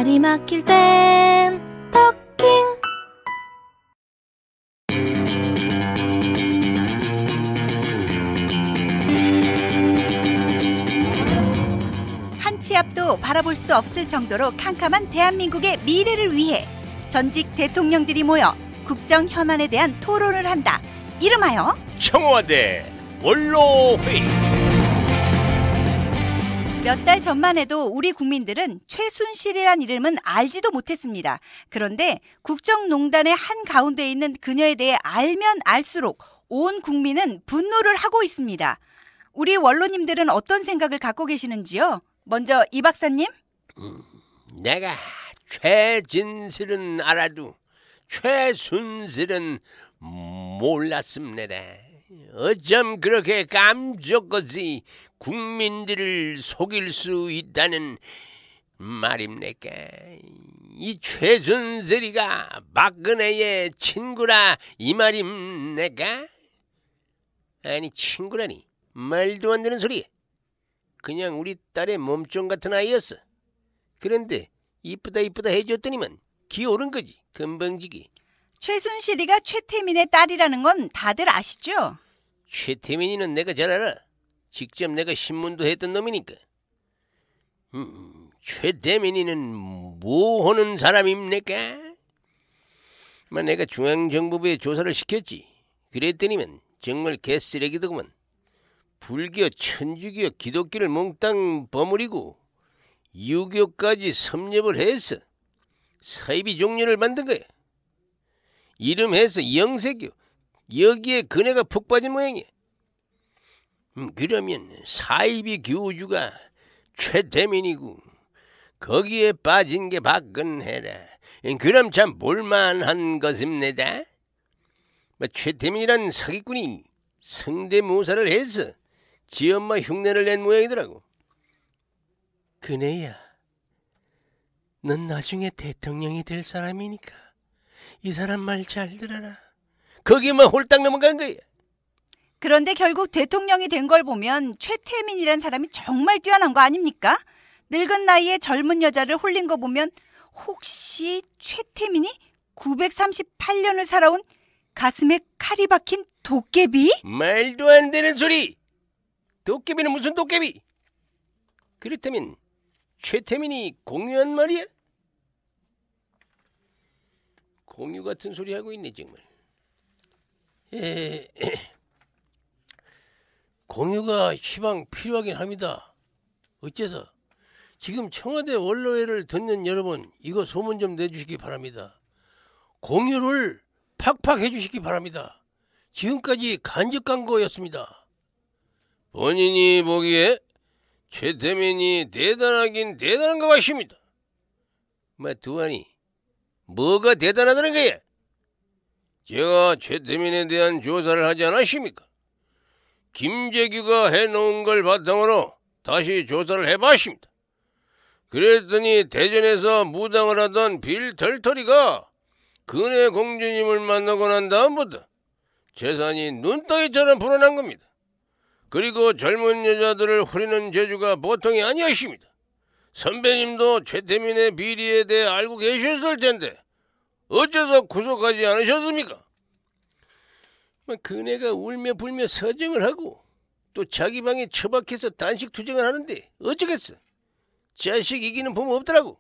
말이 막힐 땐 토킹. 한 치 앞도 바라볼 수 없을 정도로 캄캄한 대한민국의 미래를 위해 전직 대통령들이 모여 국정 현안에 대한 토론을 한다. 이름하여 청와대 원로회의. 몇 달 전만 해도 우리 국민들은 최순실이란 이름은 알지도 못했습니다. 그런데 국정농단의 한가운데 있는 그녀에 대해 알면 알수록 온 국민은 분노를 하고 있습니다. 우리 원로님들은 어떤 생각을 갖고 계시는지요? 먼저 이 박사님. 내가 최진실은 알아도 최순실은 몰랐습니다. 어쩜 그렇게 깜짝없이 국민들을 속일 수 있다는 말입니까? 이 최순실이가 박근혜의 친구라 이 말입니까? 아니, 친구라니 말도 안 되는 소리. 그냥 우리 딸의 몸종 같은 아이였어. 그런데 이쁘다 해줬더니만 기어오른 거지, 금방지기. 최순실이가 최태민의 딸이라는 건 다들 아시죠? 최태민이는 내가 잘 알아. 직접 내가 신문도 했던 놈이니까. 최태민이는 뭐 하는 사람입니까? 내가 중앙정보부에 조사를 시켰지. 그랬더니만 정말 개쓰레기더구만. 불교, 천주교, 기독교를 몽땅 버무리고 유교까지 섭렵을 해서 사이비 종교를 만든 거야. 이름해서 영세교. 여기에 그네가 푹 빠진 모양이야. 그러면 사이비 교주가 최태민이고 거기에 빠진 게 박근혜라. 그럼 참 볼만한 것입니다. 최태민이란 사기꾼이 성대모사를 해서 지 엄마 흉내를 낸 모양이더라고. 그네야, 넌 나중에 대통령이 될 사람이니까 이 사람 말 잘 들어라. 거기만 홀딱 넘어간 거야. 그런데 결국 대통령이 된 걸 보면 최태민이란 사람이 정말 뛰어난 거 아닙니까? 늙은 나이에 젊은 여자를 홀린 거 보면 혹시 최태민이 938년을 살아온 가슴에 칼이 박힌 도깨비? 말도 안 되는 소리. 도깨비는 무슨 도깨비? 그렇다면 최태민이 공유한 말이야? 공유 같은 소리 하고 있네 정말. 공유가 시방 필요하긴 합니다. 어째서? 지금 청와대 원로회를 듣는 여러분, 이거 소문 좀 내주시기 바랍니다. 공유를 팍팍 해주시기 바랍니다. 지금까지 간접 광고였습니다. 본인이 보기에 최태민이 대단하긴 대단한 것 같습니다. 두하니 뭐가 대단하다는 거야? 제가 최태민에 대한 조사를 하지 않았습니까? 김재규가 해놓은 걸 바탕으로 다시 조사를 해봤습니다. 그랬더니 대전에서 무당을 하던 빌털터리가 근혜 공주님을 만나고 난 다음부터 재산이 눈덩이처럼 불어난 겁니다. 그리고 젊은 여자들을 후리는 재주가 보통이 아니었습니다. 선배님도 최태민의 비리에 대해 알고 계셨을 텐데 어째서 구속하지 않으셨습니까? 그네가 울며 불며 서정을 하고 또 자기 방에 처박혀서 단식 투쟁을 하는데 어쩌겠어. 자식 이기는 부모 없더라고.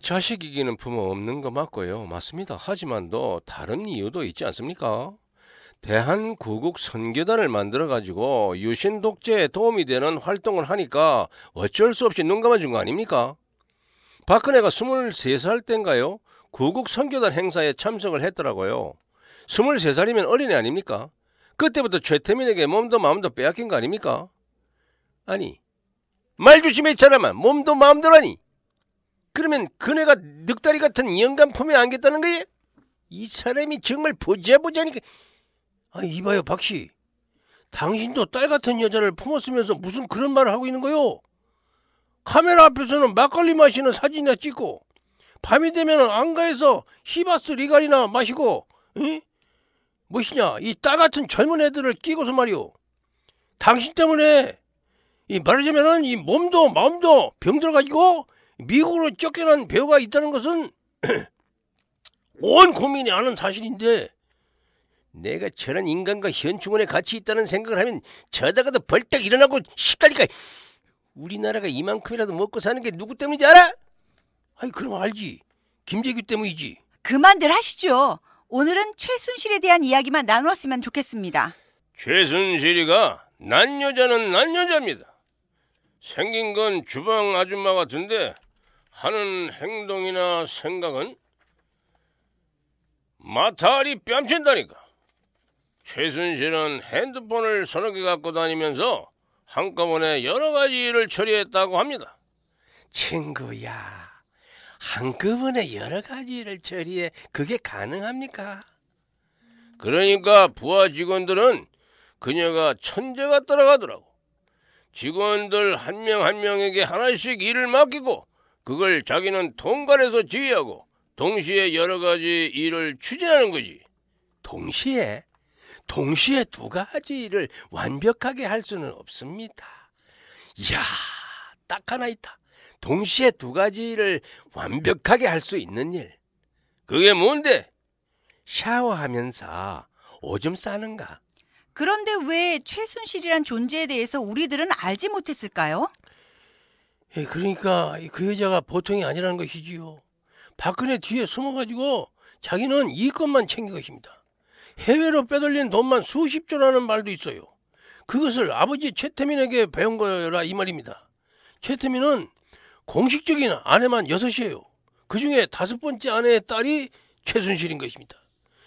자식 이기는 부모 없는 거 맞고요. 맞습니다. 하지만도 다른 이유도 있지 않습니까? 대한구국 선교단을 만들어가지고 유신 독재에 도움이 되는 활동을 하니까 어쩔 수 없이 눈 감아준 거 아닙니까? 박근혜가 23살 땐가요? 구국 선교단 행사에 참석을 했더라고요. 23살이면 어린애 아닙니까? 그때부터 최태민에게 몸도 마음도 빼앗긴 거 아닙니까? 아니, 말 조심해 이 사람아. 몸도 마음도라니. 그러면 그네가 늑다리 같은 영감 품에 안겠다는 거예요? 이 사람이 정말 보자니까. 이봐요 박씨, 당신도 딸 같은 여자를 품었으면서 무슨 그런 말을 하고 있는 거요? 카메라 앞에서는 막걸리 마시는 사진이나 찍고 밤이 되면 안가에서 히바스 리갈이나 마시고, 응? 무엇이냐, 이 딸 같은 젊은 애들을 끼고서 말이오. 당신 때문에 이 말하자면은 이 몸도 마음도 병들어가지고 미국으로 쫓겨난 배우가 있다는 것은 온 국민이 아는 사실인데 내가 저런 인간과 현충원에 같이 있다는 생각을 하면 저다가도 벌떡 일어나고 싶다니까. 우리나라가 이만큼이라도 먹고 사는 게 누구 때문인지 알아? 아이 그럼 알지. 김재규 때문이지. 그만들 하시죠. 오늘은 최순실에 대한 이야기만 나누었으면 좋겠습니다. 최순실이가 난 여자는 난 여자입니다. 생긴 건 주방 아줌마 같은데 하는 행동이나 생각은 마타리 뺨친다니까. 최순실은 핸드폰을 서너 개 갖고 다니면서 한꺼번에 여러 가지 일을 처리했다고 합니다. 친구야, 한꺼번에 여러 가지 일을 처리해 그게 가능합니까? 그러니까 부하 직원들은 그녀가 천재가 따라가더라고. 직원들 한 명 한 명에게 하나씩 일을 맡기고 그걸 자기는 통관해서 지휘하고 동시에 여러 가지 일을 추진하는 거지. 동시에 두 가지 일을 완벽하게 할 수는 없습니다. 이야, 딱 하나 있다. 동시에 두 가지 일을 완벽하게 할 수 있는 일. 그게 뭔데? 샤워하면서 오줌 싸는가? 그런데 왜 최순실이란 존재에 대해서 우리들은 알지 못했을까요? 그러니까 그 여자가 보통이 아니라는 것이지요. 박근혜 뒤에 숨어가지고 자기는 이것만 챙긴 것입니다. 해외로 빼돌린 돈만 수십조라는 말도 있어요. 그것을 아버지 최태민에게 배운 거라 이 말입니다. 최태민은 공식적인 아내만 6이에요. 그중에 5번째 아내의 딸이 최순실인 것입니다.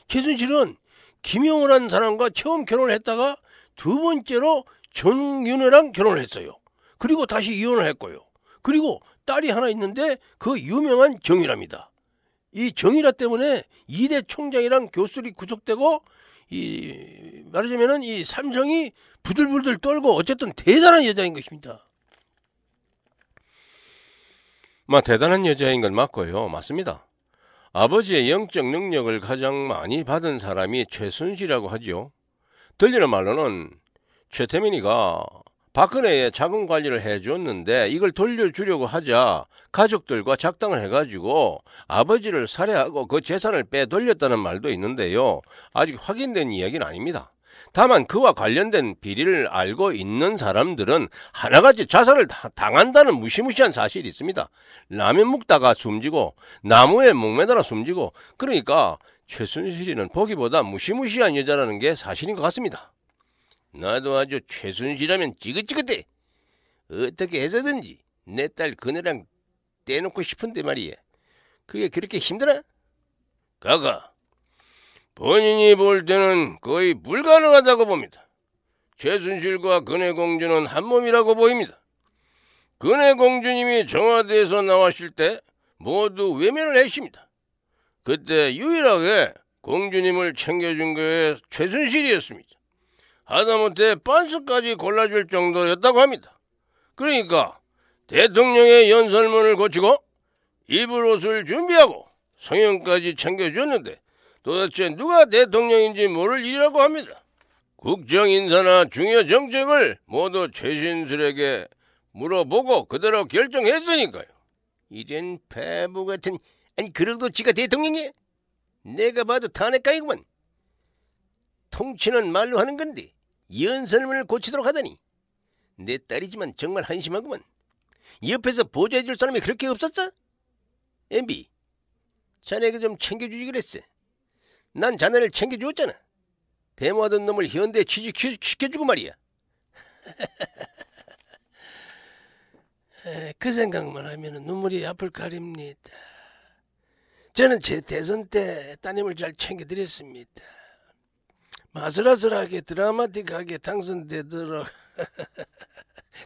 최순실은 김용호라는 사람과 처음 결혼을 했다가 2번째로 정윤회랑 결혼을 했어요. 그리고 다시 이혼을 했고요. 그리고 딸이 하나 있는데 그 유명한 정유라입니다. 이 정유라 때문에 2대 총장이랑 교수들이 구속되고 말하자면은 이 삼성이 부들부들 떨고 어쨌든 대단한 여자인 것입니다. 대단한 여자인 건 맞고요. 맞습니다. 아버지의 영적 능력을 가장 많이 받은 사람이 최순실이라고 하죠. 들리는 말로는 최태민이가 박근혜의 자금 관리를 해줬는데 이걸 돌려주려고 하자 가족들과 작당을 해가지고 아버지를 살해하고 그 재산을 빼돌렸다는 말도 있는데요. 아직 확인된 이야기는 아닙니다. 다만 그와 관련된 비리를 알고 있는 사람들은 하나같이 자살을 당한다는 무시무시한 사실이 있습니다. 라면 먹다가 숨지고 나무에 목매달아 숨지고, 그러니까 최순실이는 보기보다 무시무시한 여자라는 게 사실인 것 같습니다. 나도 아주 최순실하면 지긋지긋해. 어떻게 해서든지 내 딸 그네랑 떼놓고 싶은데 말이야. 그게 그렇게 힘드나? 가가, 본인이 볼 때는 거의 불가능하다고 봅니다. 최순실과 근혜공주는 한 몸이라고 보입니다. 근혜공주님이 청와대에서 나왔을 때 모두 외면을 했습니다. 그때 유일하게 공주님을 챙겨준 게 최순실이었습니다. 하다못해 빤스까지 골라줄 정도였다고 합니다. 그러니까 대통령의 연설문을 고치고 입을 옷을 준비하고 성형까지 챙겨줬는데 도대체 누가 대통령인지 모를 일이라고 합니다. 국정인사나 중요 정책을 모두 최순실에게 물어보고 그대로 결정했으니까요. 이런 바보 같은, 아니 그래도 지가 대통령이야? 내가 봐도 탄핵강이구만. 통치는 말로 하는 건데 연설문을 고치도록 하다니. 내 딸이지만 정말 한심하구만. 옆에서 보좌해줄 사람이 그렇게 없었어? MB, 자네가 좀 챙겨주지 그랬어. 난 자네를 챙겨주었잖아. 데모하던 놈을 현대에 취직시켜주고 말이야. 그 생각만 하면 눈물이 앞을 가립니다. 저는 제 대선 때 따님을 잘 챙겨드렸습니다. 아슬아슬하게 드라마틱하게 당선되도록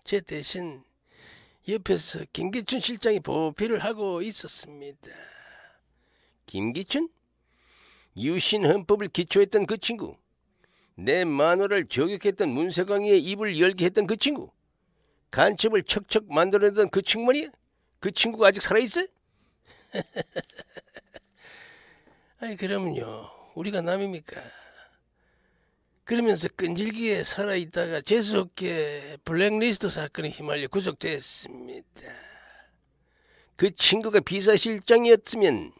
제 대신 옆에서 김기춘 실장이 보필을 하고 있었습니다. 김기춘? 유신헌법을 기초했던 그 친구, 내 만화를 저격했던 문세광이의 입을 열게 했던 그 친구, 간첩을 척척 만들어내던 그 친구 말이야? 그 친구가 아직 살아있어? 아니 그러면요, 우리가 남입니까? 그러면서 끈질기게 살아있다가 재수없게 블랙리스트 사건에 휘말려 구속됐습니다. 그 친구가 비서실장이었으면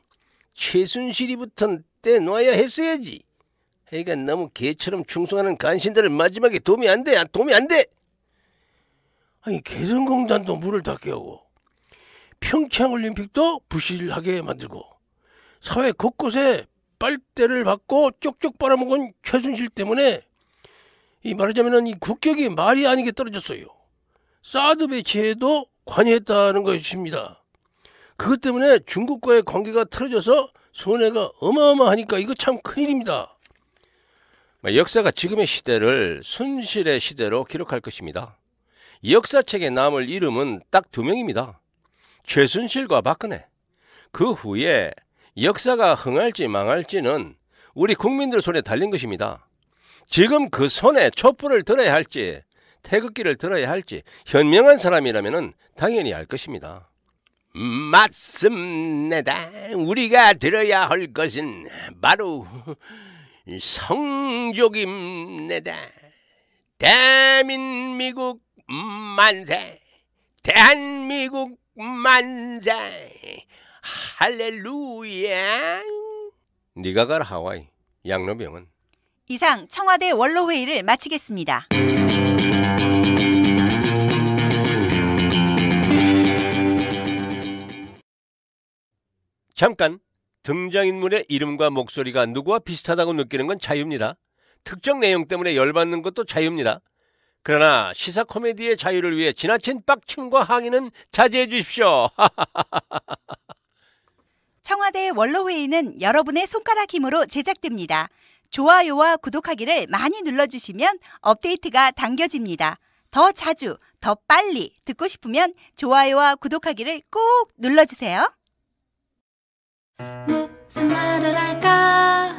최순실이부터 떼놓아야 했어야지. 하여간 너무 개처럼 충성하는 간신들을 마지막에 도움이 안 돼. 도움이 안 돼. 아니 개성공단도 물을 닦게 하고 평창올림픽도 부실하게 만들고 사회 곳곳에 빨대를 받고 쪽쪽 빨아먹은 최순실 때문에 이 말하자면 이 국격이 말이 아니게 떨어졌어요. 사드 배치에도 관여했다는 것입니다. 그것 때문에 중국과의 관계가 틀어져서 손해가 어마어마하니까 이거 참 큰일입니다. 역사가 지금의 시대를 순실의 시대로 기록할 것입니다. 역사책에 남을 이름은 딱 2명입니다. 최순실과 박근혜. 그 후에 역사가 흥할지 망할지는 우리 국민들 손에 달린 것입니다. 지금 그 손에 촛불을 들어야 할지 태극기를 들어야 할지 현명한 사람이라면 당연히 알 것입니다. 맞습니다. 우리가 들어야 할 것은 바로 성족입니다. 대한민국 만세. 대한민국 만세. 할렐루야. 네가 가라 하와이. 양로병은. 이상 청와대 원로회의를 마치겠습니다. 잠깐. 등장인물의 이름과 목소리가 누구와 비슷하다고 느끼는 건 자유입니다. 특정 내용 때문에 열받는 것도 자유입니다. 그러나 시사 코미디의 자유를 위해 지나친 빡침과 항의는 자제해 주십시오. 청와대 원로회의는 여러분의 손가락 힘으로 제작됩니다. 좋아요와 구독하기를 많이 눌러주시면 업데이트가 당겨집니다. 더 자주, 더 빨리 듣고 싶으면 좋아요와 구독하기를 꼭 눌러주세요. 무슨 말을 할까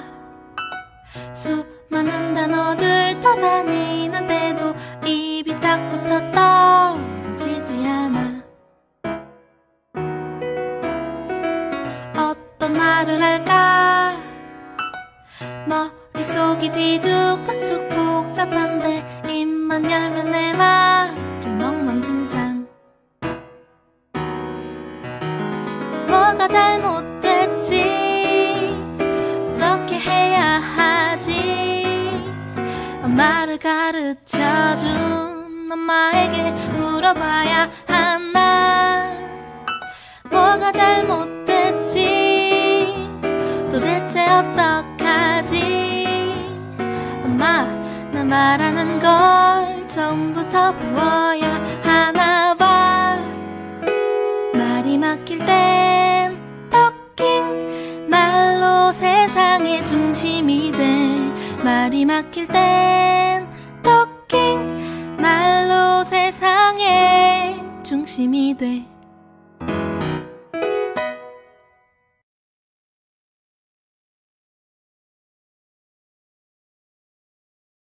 수많은 단어들 떠다니는데도 입이 딱 붙어 떨어지지 않아 어떤 말을 할까 머릿속이 뒤죽박죽 복잡한데 입만 열면 내 말은 엉망진창 뭐가 잘못됐지 어떻게 해야 하지 엄마를 가르쳐준 엄마에게 물어봐야 하나 뭐가 잘못됐지 도대체 어떡하지 엄마 나 말하는 걸 처음부터 배워야 하나 봐 말이 막힐 땐 토킹 말로 세상의 중심이 돼 말이 막힐 땐 토킹 말로 세상의 중심이 돼